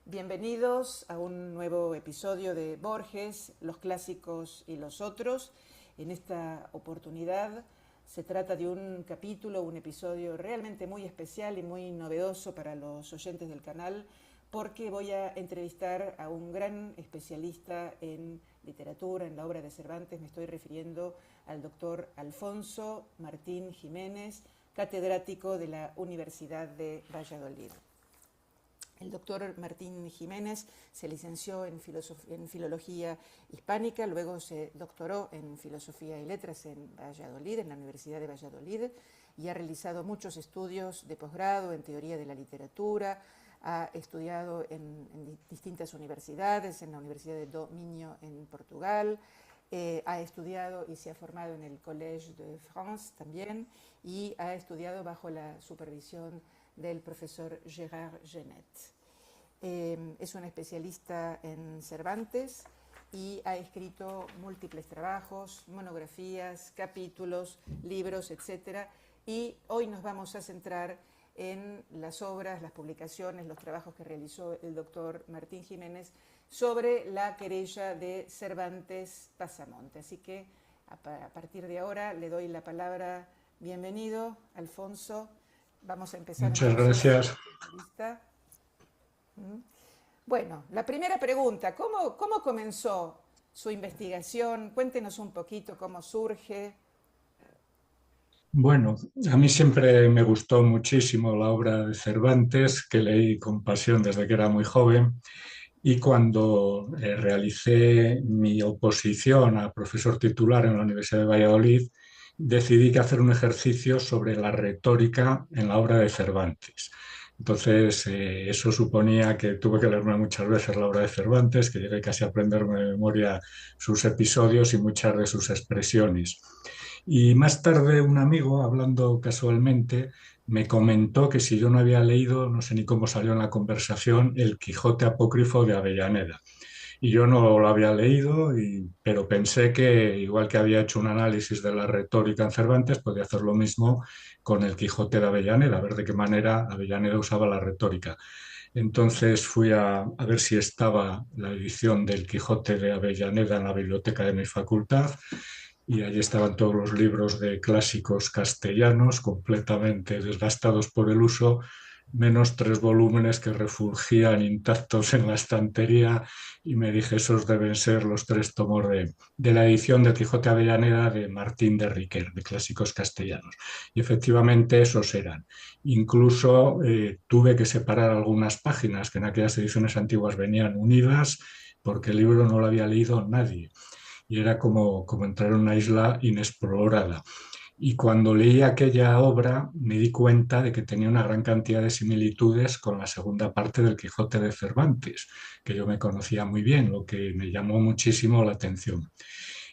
Bienvenidos a un nuevo episodio de Borges, los clásicos y los otros. En esta oportunidad se trata de un capítulo, un episodio realmente muy especial y muy novedoso para los oyentes del canal, porque voy a entrevistar a un gran especialista en literatura, en la obra de Cervantes. Me estoy refiriendo al doctor Alfonso Martín Jiménez, catedrático de la Universidad de Valladolid. El doctor Martín Jiménez se licenció en Filología Hispánica, luego se doctoró en Filosofía y Letras en Valladolid, en la Universidad de Valladolid, y ha realizado muchos estudios de posgrado en Teoría de la Literatura. Ha estudiado en distintas universidades, en la Universidad de do Minho en Portugal, ha estudiado y se ha formado en el Collège de France también, y ha estudiado bajo la supervisión del profesor Gérard Genet. Es un especialista en Cervantes y ha escrito múltiples trabajos, monografías, capítulos, libros, etc. Y hoy nos vamos a centrar en las obras, las publicaciones, los trabajos que realizó el doctor Martín Jiménez sobre la querella de Cervantes Pasamonte. Así que a partir de ahora le doy la palabra. Bienvenido, Alfonso. Vamos a empezar Muchas entonces gracias. la entrevista. Bueno, la primera pregunta, ¿cómo comenzó su investigación? Cuéntenos un poquito cómo surge. Bueno, a mí siempre me gustó muchísimo la obra de Cervantes, que leí con pasión desde que era muy joven, y cuando realicé mi oposición a profesor titular en la Universidad de Valladolid, decidí que hacer un ejercicio sobre la retórica en la obra de Cervantes. Entonces, eso suponía que tuve que leerme muchas veces la obra de Cervantes, que llegué casi a aprenderme de memoria sus episodios y muchas de sus expresiones. Y más tarde un amigo, hablando casualmente, me comentó que si yo no había leído, no sé ni cómo salió en la conversación, El Quijote apócrifo de Avellaneda. Y yo no lo había leído, pero pensé que igual que había hecho un análisis de la retórica en Cervantes, podía hacer lo mismo con El Quijote de Avellaneda, a ver de qué manera Avellaneda usaba la retórica. Entonces fui a ver si estaba la edición del Quijote de Avellaneda en la biblioteca de mi facultad, y allí estaban todos los libros de clásicos castellanos completamente desgastados por el uso, menos 3 volúmenes que refulgían intactos en la estantería, y me dije, esos deben ser los 3 tomos de la edición de Quijote Avellaneda de Martín de Riquer, de clásicos castellanos. Y efectivamente esos eran. Incluso tuve que separar algunas páginas que en aquellas ediciones antiguas venían unidas, porque el libro no lo había leído nadie y era como entrar en una isla inexplorada. Y cuando leí aquella obra me di cuenta de que tenía una gran cantidad de similitudes con la segunda parte del Quijote de Cervantes, que yo me conocía muy bien, lo que me llamó muchísimo la atención.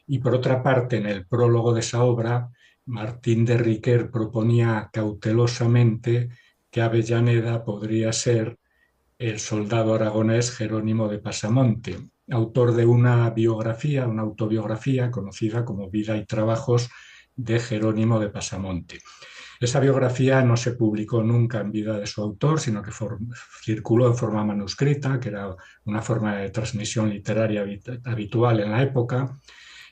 Y por otra parte, en el prólogo de esa obra, Martín de Riquer proponía cautelosamente que Avellaneda podría ser el soldado aragonés Jerónimo de Pasamonte, autor de una biografía, una autobiografía conocida como Vida y Trabajos de Jerónimo de Pasamonte. Esa biografía no se publicó nunca en vida de su autor, sino que circuló en forma manuscrita, que era una forma de transmisión literaria habitual en la época,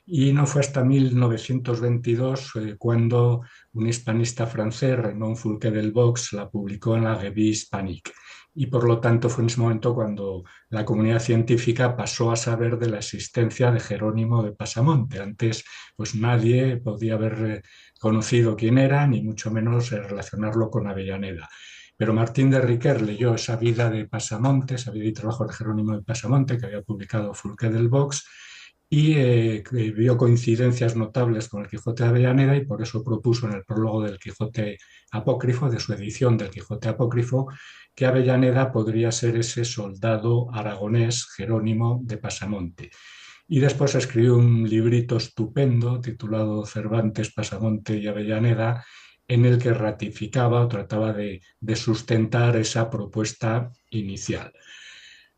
y no fue hasta 1922 cuando un hispanista francés, Raymond Foulque del Box, la publicó en la Revue Hispanique. Y por lo tanto fue en ese momento cuando la comunidad científica pasó a saber de la existencia de Jerónimo de Pasamonte. Antes, pues nadie podía haber conocido quién era, ni mucho menos relacionarlo con Avellaneda. Pero Martín de Riquer leyó esa vida de Pasamonte, esa vida y trabajo de Jerónimo de Pasamonte que había publicado Foulque del Box, y que vio coincidencias notables con el Quijote de Avellaneda, y por eso propuso en el prólogo del Quijote apócrifo, de su edición del Quijote apócrifo, que Avellaneda podría ser ese soldado aragonés Jerónimo de Pasamonte. Y después escribió un librito estupendo titulado Cervantes, Pasamonte y Avellaneda, en el que ratificaba o trataba de sustentar esa propuesta inicial.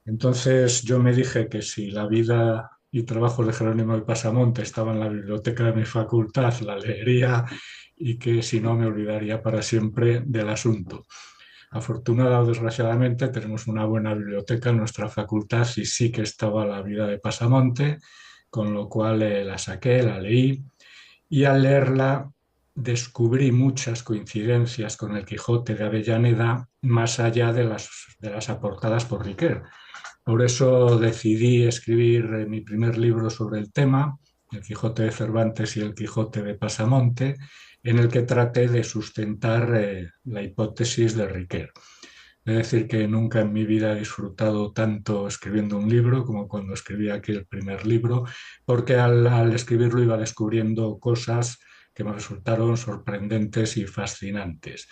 Entonces yo me dije que si la vida y trabajos de Jerónimo de Pasamonte estaba en la biblioteca de mi facultad, la leería, y que si no me olvidaría para siempre del asunto. Afortunada o desgraciadamente, tenemos una buena biblioteca en nuestra facultad y sí que estaba la vida de Pasamonte, con lo cual la saqué, la leí y al leerla descubrí muchas coincidencias con el Quijote de Avellaneda más allá de las aportadas por Riquer. Por eso decidí escribir mi primer libro sobre el tema, El Quijote de Cervantes y El Quijote de Pasamonte, en el que traté de sustentar la hipótesis de Riquer. Es decir, que nunca en mi vida he disfrutado tanto escribiendo un libro como cuando escribí aquel primer libro, porque al escribirlo iba descubriendo cosas que me resultaron sorprendentes y fascinantes.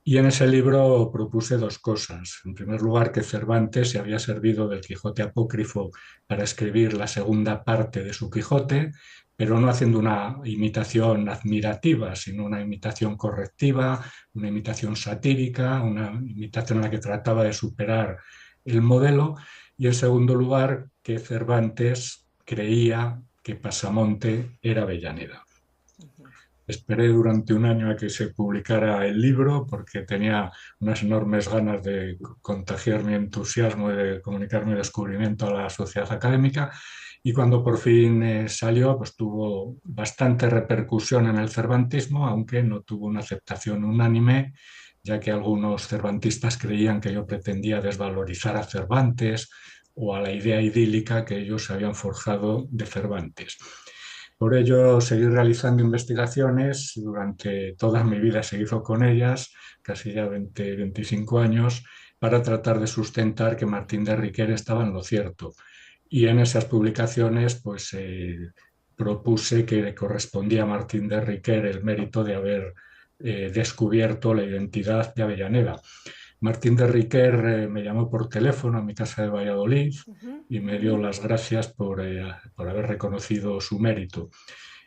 Y en ese libro propuse dos cosas. En primer lugar, que Cervantes se había servido del Quijote apócrifo para escribir la segunda parte de su Quijote, pero no haciendo una imitación admirativa, sino una imitación correctiva, una imitación satírica, una imitación en la que trataba de superar el modelo. Y en segundo lugar, que Cervantes creía que Pasamonte era Avellaneda. Ujú. Esperé durante un año a que se publicara el libro porque tenía unas enormes ganas de contagiar mi entusiasmo y de comunicar mi descubrimiento a la sociedad académica. Y cuando por fin salió, pues tuvo bastante repercusión en el cervantismo, aunque no tuvo una aceptación unánime, ya que algunos cervantistas creían que yo pretendía desvalorizar a Cervantes o a la idea idílica que ellos habían forjado de Cervantes. Por ello, seguí realizando investigaciones durante toda mi vida, se hizo con ellas, casi ya 20, 25 años, para tratar de sustentar que Martín de Riquer estaba en lo cierto. Y en esas publicaciones, pues propuse que le correspondía a Martín de Riquer el mérito de haber descubierto la identidad de Avellaneda. Martín de Riquer me llamó por teléfono a mi casa de Valladolid Ujú. y me dio las gracias por haber reconocido su mérito.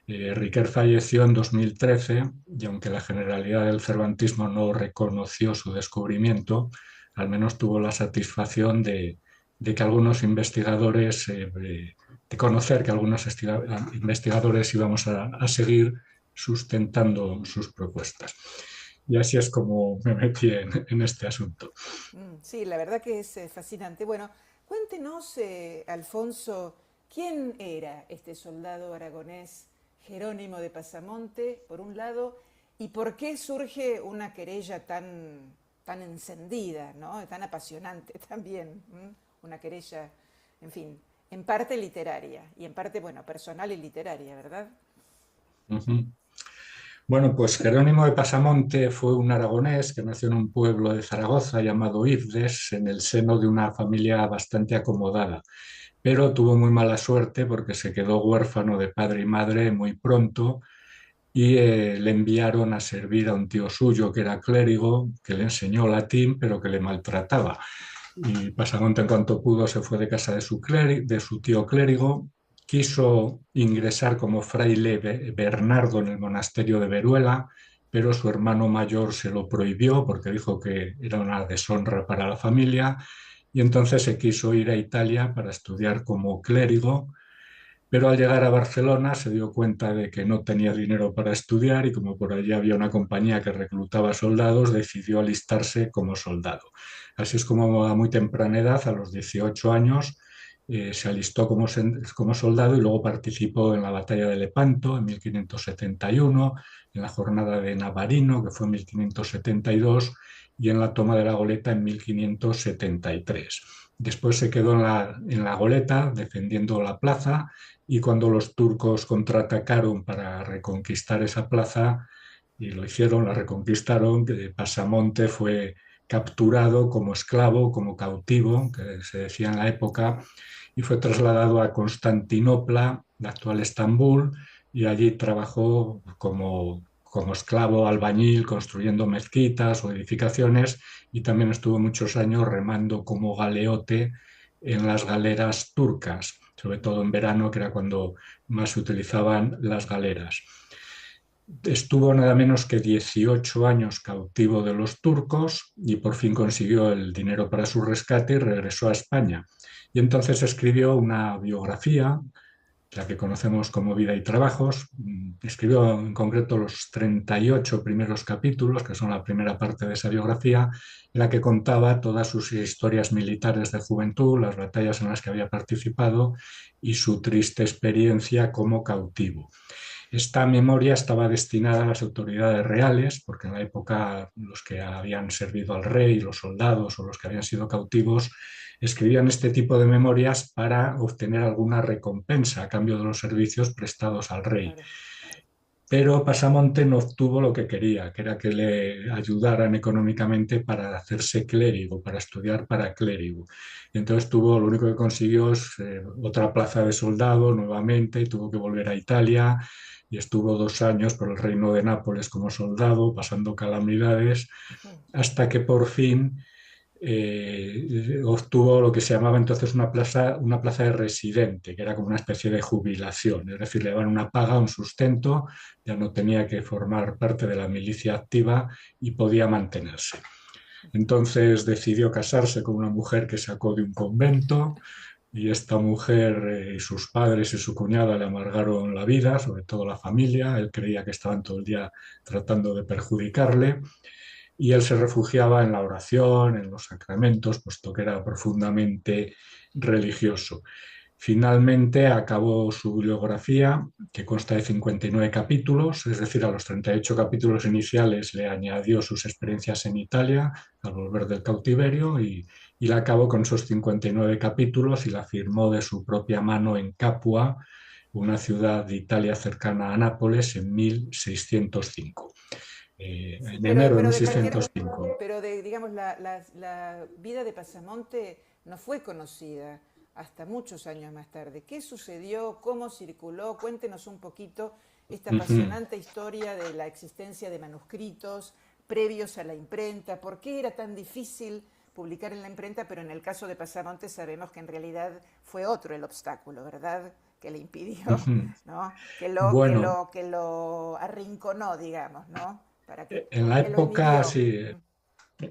Riquer falleció en 2013 y aunque la generalidad del cervantismo no reconoció su descubrimiento, al menos tuvo la satisfacción de que algunos investigadores, de conocer que algunos investigadores íbamos a seguir sustentando sus propuestas. Y así es como me metí en este asunto. Sí, la verdad que es fascinante. Bueno, cuéntenos, Alfonso, ¿quién era este soldado aragonés Jerónimo de Pasamonte, por un lado, y por qué surge una querella tan encendida, ¿no? Tan apasionante también? Una querella, en fin, en parte literaria y en parte, bueno, personal y literaria, ¿verdad? Uh -huh. Bueno, pues Jerónimo de Pasamonte fue un aragonés que nació en un pueblo de Zaragoza llamado Ifdes, en el seno de una familia bastante acomodada, pero tuvo muy mala suerte porque se quedó huérfano de padre y madre muy pronto y le enviaron a servir a un tío suyo que era clérigo, que le enseñó latín, pero que le maltrataba. Y Pasamonte, en cuanto pudo, se fue de casa de su tío clérigo, quiso ingresar como fraile Bernardo en el monasterio de Veruela, pero su hermano mayor se lo prohibió porque dijo que era una deshonra para la familia, y entonces se quiso ir a Italia para estudiar como clérigo, pero al llegar a Barcelona se dio cuenta de que no tenía dinero para estudiar y como por allí había una compañía que reclutaba soldados, decidió alistarse como soldado. Así es como a muy temprana edad, a los 18 años, se alistó como soldado y luego participó en la batalla de Lepanto en 1571, en la jornada de Navarino, que fue en 1572, y en la toma de la Goleta en 1573. Después se quedó en la Goleta defendiendo la plaza y cuando los turcos contraatacaron para reconquistar esa plaza, y lo hicieron, la reconquistaron, Pasamonte fue capturado como esclavo, como cautivo, que se decía en la época, y fue trasladado a Constantinopla, la actual Estambul, y allí trabajó como esclavo albañil, construyendo mezquitas o edificaciones, y también estuvo muchos años remando como galeote en las galeras turcas, sobre todo en verano, que era cuando más se utilizaban las galeras. Estuvo nada menos que 18 años cautivo de los turcos y por fin consiguió el dinero para su rescate y regresó a España. Y entonces escribió una biografía la que conocemos como Vida y Trabajos. Escribió en concreto los 38 primeros capítulos, que son la primera parte de esa biografía, en la que contaba todas sus historias militares de juventud, las batallas en las que había participado y su triste experiencia como cautivo. Esta memoria estaba destinada a las autoridades reales, porque en la época los que habían servido al rey, los soldados o los que habían sido cautivos, escribían este tipo de memorias para obtener alguna recompensa a cambio de los servicios prestados al rey. Claro. Pero Pasamonte no obtuvo lo que quería, que era que le ayudaran económicamente para hacerse clérigo, para estudiar para clérigo. Y entonces lo único que consiguió es otra plaza de soldado nuevamente, y tuvo que volver a Italia y estuvo 2 años por el reino de Nápoles como soldado, pasando calamidades, Ujú. hasta que por fin obtuvo lo que se llamaba entonces una plaza de residente, que era como una especie de jubilación, es decir, le daban una paga, un sustento, ya no tenía que formar parte de la milicia activa y podía mantenerse. Entonces decidió casarse con una mujer que sacó de un convento, y esta mujer y sus padres y su cuñada le amargaron la vida, sobre todo la familia. Él creía que estaban todo el día tratando de perjudicarle, y él se refugiaba en la oración, en los sacramentos, puesto que era profundamente religioso. Finalmente acabó su bibliografía, que consta de 59 capítulos, es decir, a los 38 capítulos iniciales le añadió sus experiencias en Italia al volver del cautiverio, y la acabó con esos 59 capítulos y la firmó de su propia mano en Capua, una ciudad de Italia cercana a Nápoles, en 1605. Sí, En enero de pero de cualquier, 1605. pero de, digamos, la vida de Pasamonte no fue conocida hasta muchos años más tarde. ¿Qué sucedió? ¿Cómo circuló? Cuéntenos un poquito esta Ujú, apasionante historia de la existencia de manuscritos previos a la imprenta. ¿Por qué era tan difícil publicar en la imprenta? Pero en el caso de Pasamonte sabemos que en realidad fue otro el obstáculo, ¿verdad? Que le impidió, ujú. ¿no? Bueno, Que lo arrinconó, digamos, ¿no? en la Que lo época, inhibió. sí,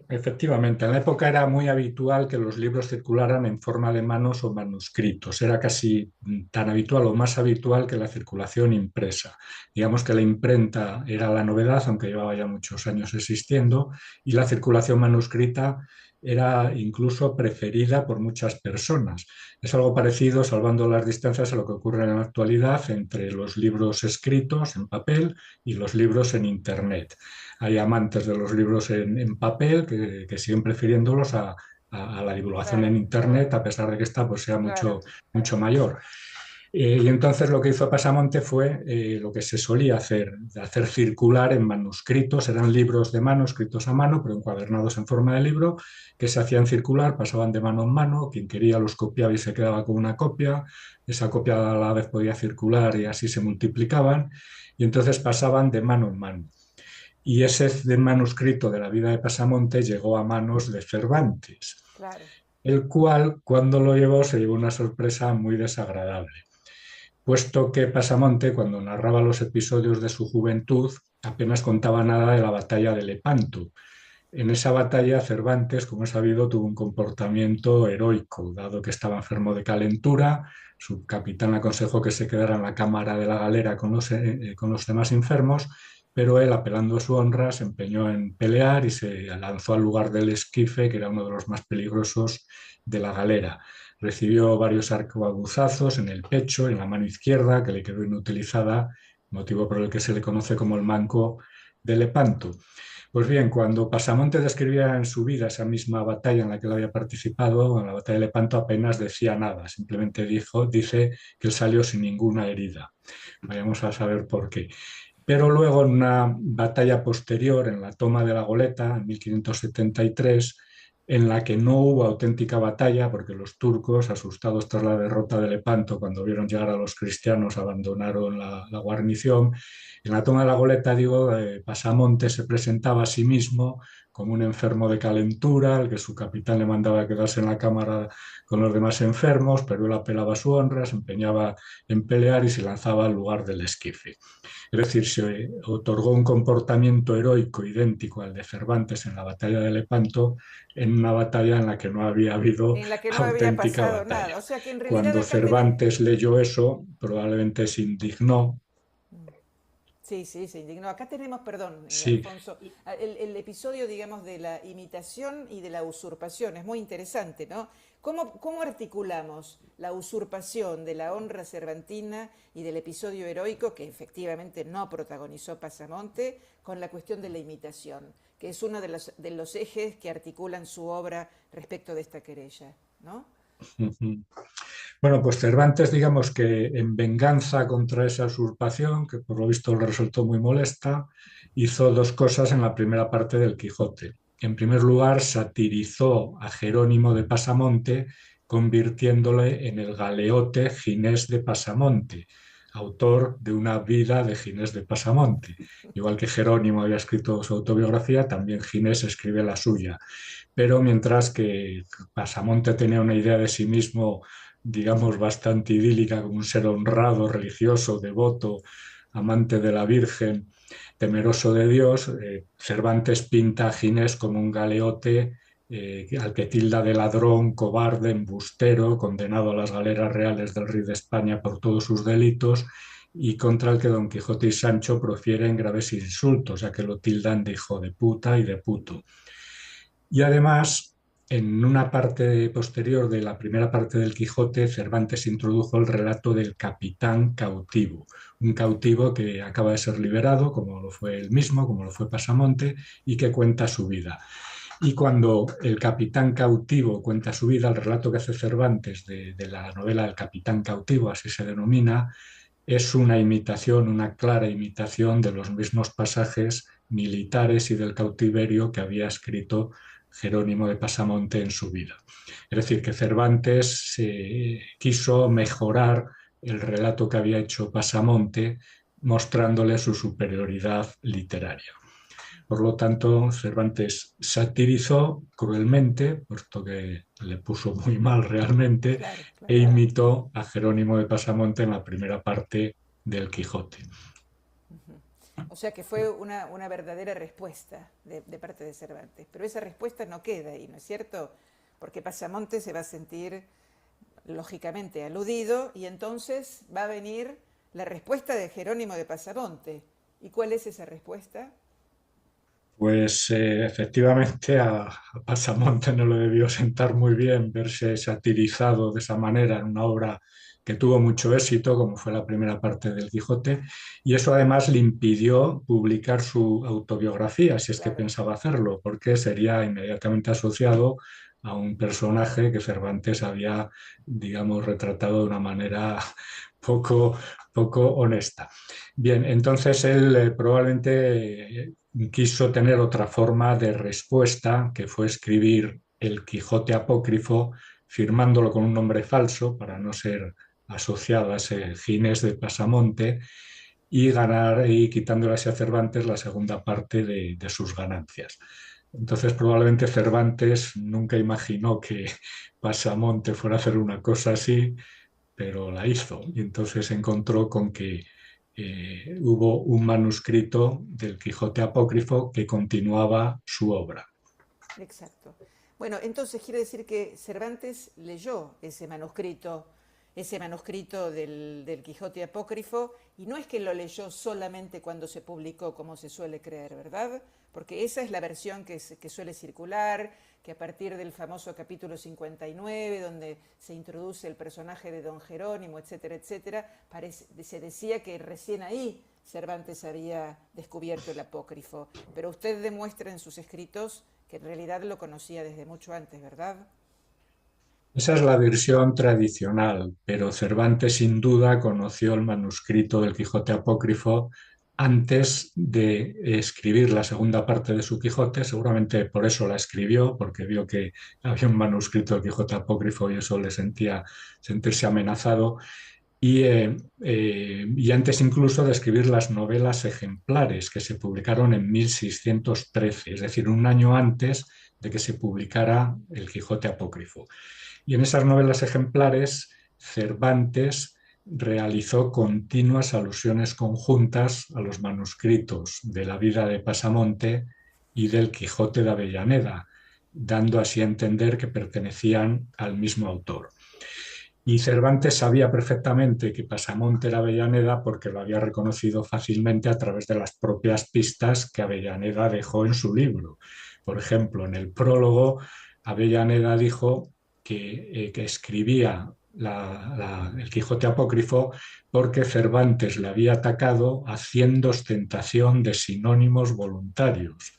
efectivamente, en la época era muy habitual que los libros circularan en forma de manos o manuscritos. Era casi tan habitual o más habitual que la circulación impresa. Digamos que la imprenta era la novedad, aunque llevaba ya muchos años existiendo, y la circulación manuscrita era incluso preferida por muchas personas. Es algo parecido, salvando las distancias, a lo que ocurre en la actualidad entre los libros escritos en papel y los libros en Internet. Hay amantes de los libros en papel que siguen prefiriéndolos a la divulgación en Claro, Internet, a pesar de que esta pues, sea claro. mucho mayor. Y entonces lo que hizo Pasamonte fue lo que se solía hacer circular en manuscritos. Eran libros de mano, escritos a mano, pero encuadernados en forma de libro, que se hacían circular, pasaban de mano en mano. Quien quería los copiaba y se quedaba con una copia. Esa copia a la vez podía circular y así se multiplicaban. Y entonces pasaban de mano en mano. Y ese manuscrito de la vida de Pasamonte llegó a manos de Cervantes, Claro. el cual, cuando lo llevó, se llevó una sorpresa muy desagradable, puesto que Pasamonte, cuando narraba los episodios de su juventud, apenas contaba nada de la batalla de Lepanto. En esa batalla, Cervantes, como es sabido, tuvo un comportamiento heroico, dado que estaba enfermo de calentura. Su capitán aconsejó que se quedara en la cámara de la galera con los demás enfermos, pero él, apelando a su honra, se empeñó en pelear y se lanzó al lugar del esquife, que era uno de los más peligrosos de la galera. Recibió varios arcabuzazos en el pecho, en la mano izquierda, que le quedó inutilizada, motivo por el que se le conoce como el manco de Lepanto. Pues bien, cuando Pasamonte describía en su vida esa misma batalla en la que él había participado, en la batalla de Lepanto, apenas decía nada, simplemente dice que él salió sin ninguna herida. Vayamos a saber por qué. Pero luego, en una batalla posterior, en la toma de la Goleta, en 1573, en la que no hubo auténtica batalla, porque los turcos, asustados tras la derrota de Lepanto, cuando vieron llegar a los cristianos, abandonaron la guarnición. En la toma de la Goleta, digo, Pasamonte se presentaba a sí mismo como un enfermo de calentura, al que su capitán le mandaba quedarse en la cámara con los demás enfermos, pero él apelaba a su honra, se empeñaba en pelear y se lanzaba al lugar del esquife. Es decir, se otorgó un comportamiento heroico idéntico al de Cervantes en la batalla de Lepanto, en una batalla en la que no había habido en la que no había auténtica pasado nada. O batalla. sea que en realidad Cuando acá tenemos... Cervantes leyó eso, probablemente se indignó. Sí, sí, se indignó. Acá tenemos, perdón, Sí. Alfonso, el episodio, digamos, de la imitación y de la usurpación. Es muy interesante, ¿no? ¿Cómo articulamos la usurpación de la honra cervantina y del episodio heroico, que efectivamente no protagonizó Pasamonte, con la cuestión de la imitación, que es uno de los ejes que articulan su obra respecto de esta querella, ¿no? Bueno, pues Cervantes, digamos que en venganza contra esa usurpación, que por lo visto le resultó muy molesta, hizo dos cosas en la primera parte del Quijote. En primer lugar, satirizó a Jerónimo de Pasamonte, convirtiéndole en el galeote Ginés de Pasamonte, autor de una vida de Ginés de Pasamonte. Igual que Jerónimo había escrito su autobiografía, también Ginés escribe la suya. Pero mientras que Pasamonte tenía una idea de sí mismo, digamos, bastante idílica, como un ser honrado, religioso, devoto, amante de la Virgen, temeroso de Dios, Cervantes pinta a Ginés como un galeote al que tilda de ladrón, cobarde, embustero, condenado a las galeras reales del rey de España por todos sus delitos, y contra el que Don Quijote y Sancho profieren graves insultos, ya que lo tildan de hijo de puta y de puto. Y además, en una parte posterior de la primera parte del Quijote, Cervantes introdujo el relato del capitán cautivo, un cautivo que acaba de ser liberado, como lo fue él mismo, como lo fue Pasamonte, y que cuenta su vida. Y cuando el capitán cautivo cuenta su vida, el relato que hace Cervantes de la novela El capitán cautivo, así se denomina, es una imitación, una clara imitación de los mismos pasajes militares y del cautiverio que había escrito Jerónimo de Pasamonte en su vida. Es decir, que Cervantes quiso mejorar el relato que había hecho Pasamonte, mostrándole su superioridad literaria. Por lo tanto, Cervantes satirizó cruelmente, puesto que le puso muy mal realmente, Claro, e claro. imitó a Jerónimo de Pasamonte en la primera parte del Quijote. O sea que fue una verdadera respuesta de parte de Cervantes. Pero esa respuesta no queda ahí, ¿no es cierto? Porque Pasamonte se va a sentir lógicamente aludido y entonces va a venir la respuesta de Jerónimo de Pasamonte. ¿Y cuál es esa respuesta? Pues efectivamente a Pasamonte no le debió sentar muy bien verse satirizado de esa manera en una obra que tuvo mucho éxito, como fue la primera parte del Quijote, y eso además le impidió publicar su autobiografía, si es que Claro. pensaba hacerlo, porque sería inmediatamente asociado a un personaje que Cervantes había, digamos, retratado de una manera poco, poco honesta. Bien, entonces él probablemente quiso tener otra forma de respuesta, que fue escribir el Quijote apócrifo, firmándolo con un nombre falso para no ser asociado a ese Ginés de Pasamonte y ganar y quitándole así a Cervantes la segunda parte de sus ganancias. Entonces probablemente Cervantes nunca imaginó que Pasamonte fuera a hacer una cosa así, pero la hizo. Y entonces se encontró con que hubo un manuscrito del Quijote apócrifo que continuaba su obra. Exacto. Bueno, entonces quiere decir que Cervantes leyó ese manuscrito del Quijote apócrifo, y no es que lo leyó solamente cuando se publicó, como se suele creer, ¿verdad? Porque esa es la versión que suele circular, que a partir del famoso capítulo 59, donde se introduce el personaje de Don Jerónimo, etcétera, etcétera, se decía que recién ahí Cervantes había descubierto el apócrifo. Pero usted demuestra en sus escritos que en realidad lo conocía desde mucho antes, ¿verdad? Esa es la versión tradicional, pero Cervantes sin duda conoció el manuscrito del Quijote apócrifo antes de escribir la segunda parte de su Quijote. Seguramente por eso la escribió, porque vio que había un manuscrito del Quijote apócrifo y eso le sentirse amenazado. y antes incluso de escribir las novelas ejemplares que se publicaron en 1613, es decir, un año antes de que se publicara El Quijote Apócrifo. Y en esas novelas ejemplares, Cervantes realizó continuas alusiones conjuntas a los manuscritos de la vida de Pasamonte y del Quijote de Avellaneda, dando así a entender que pertenecían al mismo autor. Y Cervantes sabía perfectamente que Pasamonte era Avellaneda porque lo había reconocido fácilmente a través de las propias pistas que Avellaneda dejó en su libro. Por ejemplo, en el prólogo, Avellaneda dijo que escribía el Quijote Apócrifo porque Cervantes le había atacado haciendo ostentación de sinónimos voluntarios.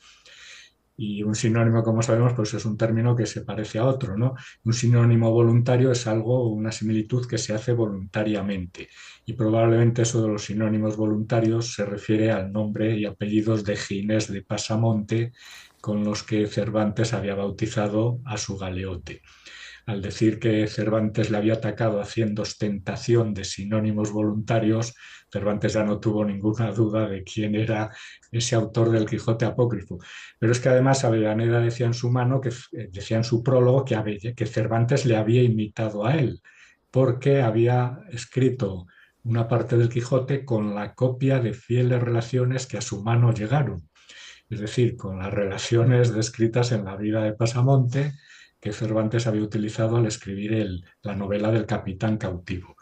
Y un sinónimo, como sabemos, pues es un término que se parece a otro, ¿no? Un sinónimo voluntario es algo, una similitud que se hace voluntariamente. Y probablemente eso de los sinónimos voluntarios se refiere al nombre y apellidos de Ginés de Pasamonte con los que Cervantes había bautizado a su galeote. Al decir que Cervantes le había atacado haciendo ostentación de sinónimos voluntarios, Cervantes ya no tuvo ninguna duda de quién era ese autor del Quijote Apócrifo. Pero es que además Avellaneda decía en su mano, decía en su prólogo, que Cervantes le había imitado a él, porque había escrito una parte del Quijote con la copia de fieles relaciones que a su mano llegaron, es decir, con las relaciones descritas en la vida de Pasamonte que Cervantes había utilizado al escribir la novela del Capitán Cautivo.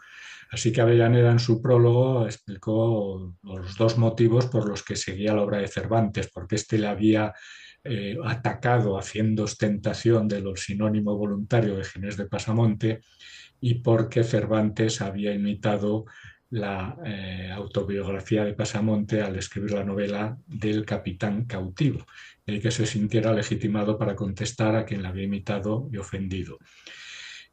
Así que Avellaneda en su prólogo explicó los dos motivos por los que seguía la obra de Cervantes, porque éste le había atacado haciendo ostentación de los sinónimo voluntario de Ginés de Pasamonte y porque Cervantes había imitado la autobiografía de Pasamonte al escribir la novela del Capitán Cautivo, y que se sintiera legitimado para contestar a quien la había imitado y ofendido.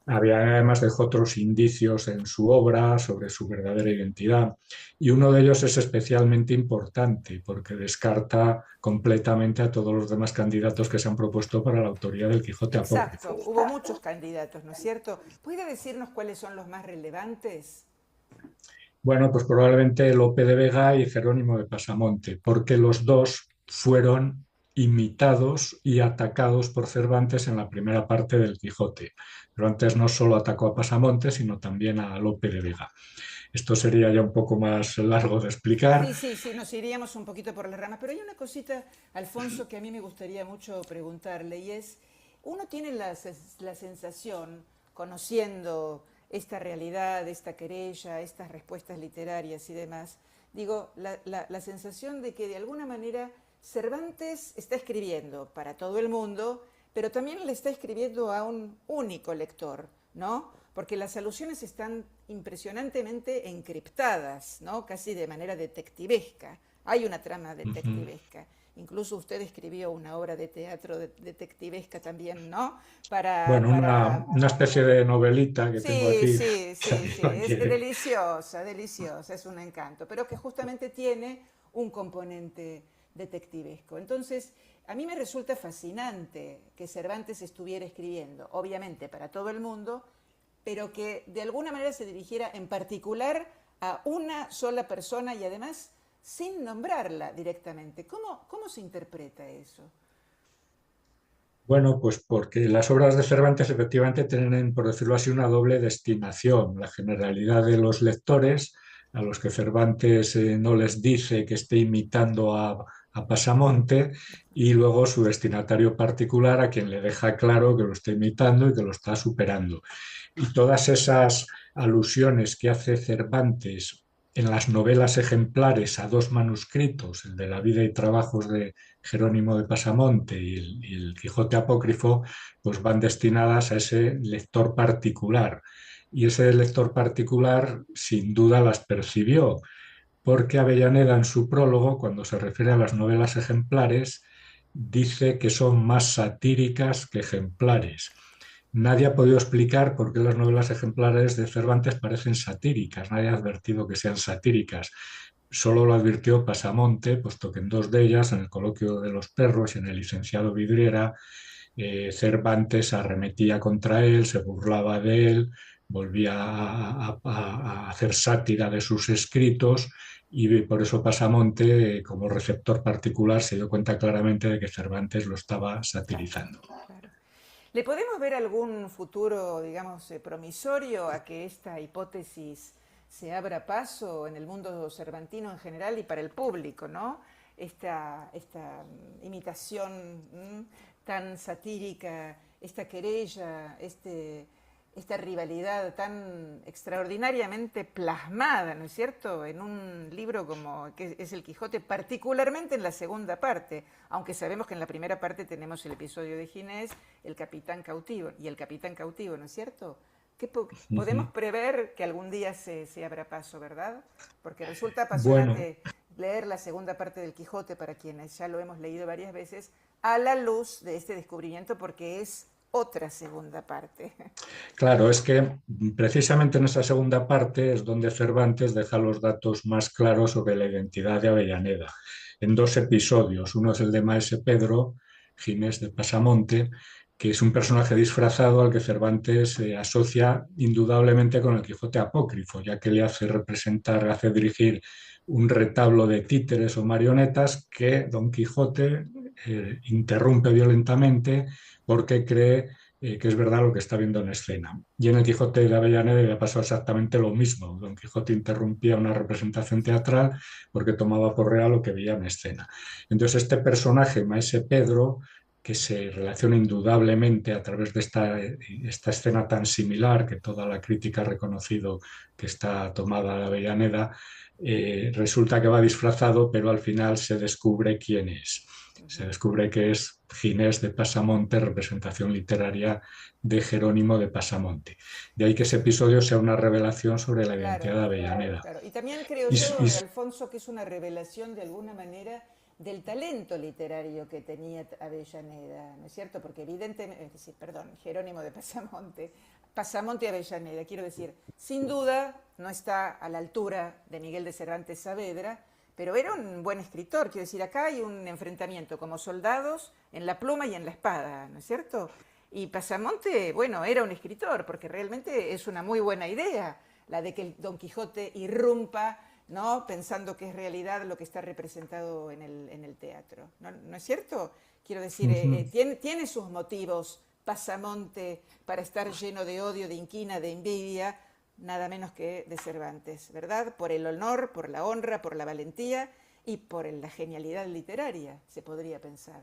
Además dejó otros indicios en su obra sobre su verdadera identidad y uno de ellos es especialmente importante porque descarta completamente a todos los demás candidatos que se han propuesto para la autoría del Quijote Apócrifo. Exacto, hubo muchos candidatos, ¿no es cierto? ¿Puede decirnos cuáles son los más relevantes? Bueno, pues probablemente Lope de Vega y Jerónimo de Pasamonte, porque los dos fueron imitados y atacados por Cervantes en la primera parte del Quijote. Cervantes no solo atacó a Pasamonte, sino también a Lope de Vega. Esto sería ya un poco más largo de explicar. Sí, sí, sí, nos iríamos un poquito por las ramas, pero hay una cosita, Alfonso, que a mí me gustaría mucho preguntarle, y es, uno tiene la sensación, conociendo esta realidad, esta querella, estas respuestas literarias y demás, digo, la sensación de que de alguna manera Cervantes está escribiendo para todo el mundo, pero también le está escribiendo a un único lector, ¿no? Porque las alusiones están impresionantemente encriptadas, ¿no? Casi de manera detectivesca. Hay una trama Uh -huh. detectivesca. Incluso usted escribió una obra de teatro detectivesca también, ¿no? Bueno, una especie de novelita que tengo Sí, aquí. sí, Si sí, alguien sí, la es quiere. deliciosa, deliciosa, es un encanto, pero que justamente tiene un componente detectivesco. Entonces, a mí me resulta fascinante que Cervantes estuviera escribiendo, obviamente para todo el mundo, pero que de alguna manera se dirigiera en particular a una sola persona y además sin nombrarla directamente. ¿Cómo se interpreta eso? Bueno, pues porque las obras de Cervantes efectivamente tienen, por decirlo así, una doble destinación. La generalidad de los lectores, a los que Cervantes no les dice que esté imitando a Pasamonte, y luego su destinatario particular, a quien le deja claro que lo está imitando y que lo está superando. Y todas esas alusiones que hace Cervantes en las novelas ejemplares a dos manuscritos, el de la vida y trabajos de Jerónimo de Pasamonte y el Quijote Apócrifo, pues van destinadas a ese lector particular. Y ese lector particular sin duda las percibió, porque Avellaneda en su prólogo, cuando se refiere a las novelas ejemplares, dice que son más satíricas que ejemplares. Nadie ha podido explicar por qué las novelas ejemplares de Cervantes parecen satíricas. Nadie ha advertido que sean satíricas. Solo lo advirtió Pasamonte, puesto que en dos de ellas, en el Coloquio de los Perros y en el Licenciado Vidriera, Cervantes arremetía contra él, se burlaba de él, volvía a hacer sátira de sus escritos y por eso Pasamonte, como receptor particular, se dio cuenta claramente de que Cervantes lo estaba Claro, satirizando. claro. ¿Le podemos ver algún futuro, digamos, promisorio a que esta hipótesis se abra paso en el mundo cervantino en general y para el público, ¿no? Esta imitación tan satírica, esta querella, esta rivalidad tan extraordinariamente plasmada, ¿no es cierto?, en un libro como que es El Quijote, particularmente en la segunda parte, aunque sabemos que en la primera parte tenemos el episodio de Ginés, el capitán cautivo, y el capitán cautivo, ¿no es cierto? Podemos prever que algún día se abra paso, ¿verdad? Porque resulta Bueno, apasionante leer la segunda parte del Quijote para quienes ya lo hemos leído varias veces, a la luz de este descubrimiento, porque es otra segunda parte. claro, es que precisamente en esa segunda parte es donde Cervantes deja los datos más claros sobre la identidad de Avellaneda, en dos episodios. Uno es el de Maese Pedro, Ginés de Pasamonte, que es un personaje disfrazado al que Cervantes asocia indudablemente con el Quijote apócrifo, ya que le hace representar, hace dirigir un retablo de títeres o marionetas que Don Quijote interrumpe violentamente porque cree que es verdad lo que está viendo en escena. Y en el Quijote de Avellaneda le pasó exactamente lo mismo. Don Quijote interrumpía una representación teatral porque tomaba por real lo que veía en escena. Entonces este Maese Pedro, que se relaciona indudablemente a través de esta escena tan similar que toda la crítica ha reconocido que está tomada de Avellaneda, resulta que va disfrazado, pero al final se descubre quién es. Se descubre que es Ginés de Pasamonte, representación literaria de Jerónimo de Pasamonte. De ahí que ese episodio sea una revelación sobre la identidad Claro, de Avellaneda. claro. Y también creo Y, yo, y, Alfonso, que es una revelación de alguna manera del talento literario que tenía Avellaneda, ¿no es cierto? Porque evidentemente, sí, perdón, Jerónimo de Pasamonte, Pasamonte y Avellaneda, quiero decir, sin duda no está a la altura de Miguel de Cervantes Saavedra, pero era un buen escritor, quiero decir, acá hay un enfrentamiento como soldados en la pluma y en la espada, ¿no es cierto? Y Pasamonte, bueno, era un escritor, porque realmente es una muy buena idea la de que el Don Quijote irrumpa, ¿no?, pensando que es realidad lo que está representado en el teatro. ¿No es cierto? Quiero decir, tiene sus motivos Pasamonte para estar lleno de odio, de inquina, de envidia, nada menos que de Cervantes, ¿verdad? Por el honor, por la honra, por la valentía y por la genialidad literaria, se podría pensar.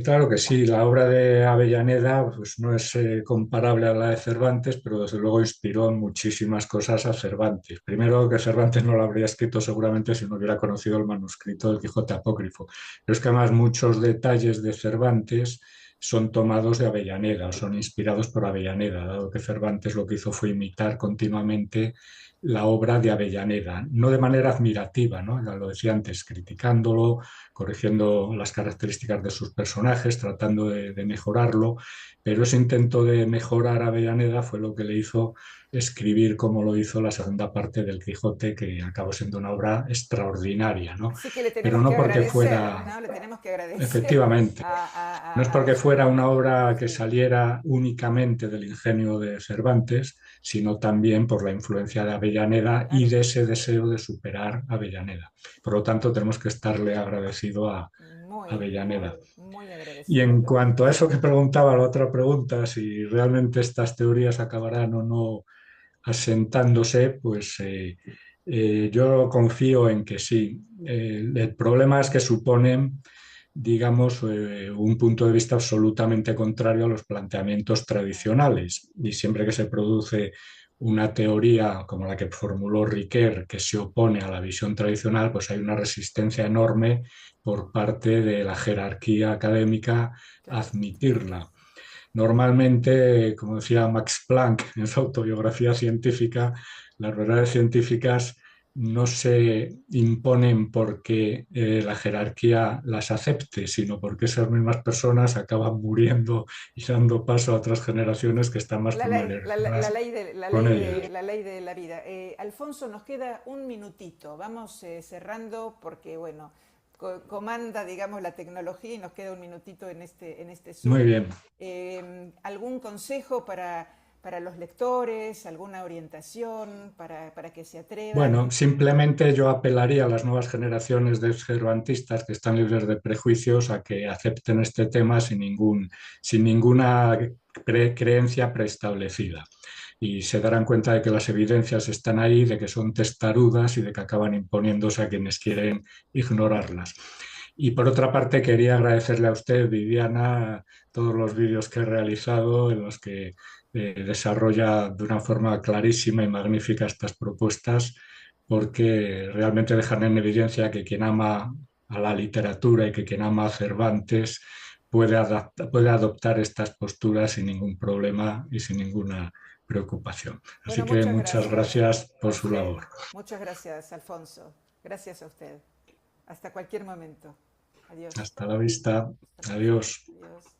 claro que sí, la obra de Avellaneda pues, no es comparable a la de Cervantes, pero desde luego inspiró en muchísimas cosas a Cervantes. Primero, que Cervantes no lo habría escrito seguramente si no hubiera conocido el manuscrito del Quijote apócrifo. Pero es que además muchos detalles de Cervantes son tomados de Avellaneda o son inspirados por Avellaneda, dado que Cervantes lo que hizo fue imitar continuamente la obra de Avellaneda, no de manera admirativa, ¿no? Ya lo decía antes, criticándolo, corrigiendo las características de sus personajes, tratando de mejorarlo, pero ese intento de mejorar a Avellaneda fue lo que le hizo escribir como lo hizo la segunda parte del Quijote, que acabó siendo una obra extraordinaria, ¿no? Así que le Pero tenemos que no porque agradecer, fuera, ¿no? Le tenemos que agradecer efectivamente, no es a porque fuera Avellaneda. una obra que Sí. saliera únicamente del ingenio de Cervantes, sino también por la influencia de Avellaneda y Claro, de ese deseo de superar a Avellaneda. Por lo tanto, tenemos que estarle agradecido a muy, Avellaneda. muy, muy Y agradecido, en cuanto a eso lógicamente. que preguntaba, la otra pregunta, si realmente estas teorías acabarán o no asentándose, pues yo confío en que sí. El problema es que suponen, digamos, un punto de vista absolutamente contrario a los planteamientos Claro, tradicionales. Y siempre que se produce una teoría como la que formuló Riquet, que se opone a la visión tradicional, pues hay una resistencia enorme por parte de la jerarquía académica a claro. admitirla. Normalmente, como decía Max Planck en su autobiografía científica, las verdades científicas no se imponen porque la jerarquía las acepte, sino porque esas mismas personas acaban muriendo y dando paso a otras generaciones que están más familiarizadas con ellas. La ley de la vida. Alfonso, nos queda un minutito. Vamos cerrando porque, bueno, comanda, digamos, la tecnología y nos queda un minutito en este Muy Zoom. bien. ¿Algún consejo para los lectores, alguna orientación para que se atrevan. Bueno, simplemente yo apelaría a las nuevas generaciones de cervantistas que están libres de prejuicios a que acepten este tema sin ninguna creencia preestablecida. Y se darán cuenta de que las evidencias están ahí, de que son testarudas y de que acaban imponiéndose a quienes quieren ignorarlas. Y por otra parte, quería agradecerle a usted, Viviana, todos los vídeos que he realizado en los que desarrolla de una forma clarísima y magnífica estas propuestas, porque realmente dejan en evidencia que quien ama a la literatura y que quien ama a Cervantes puede adoptar estas posturas sin ningún problema y sin ninguna preocupación. Así Bueno, que muchas muchas gracias gracias a por su usted. labor. Muchas gracias, Alfonso. Gracias a usted. Hasta cualquier momento. Adiós. Hasta la vista. Hasta la vista. Adiós. Adiós.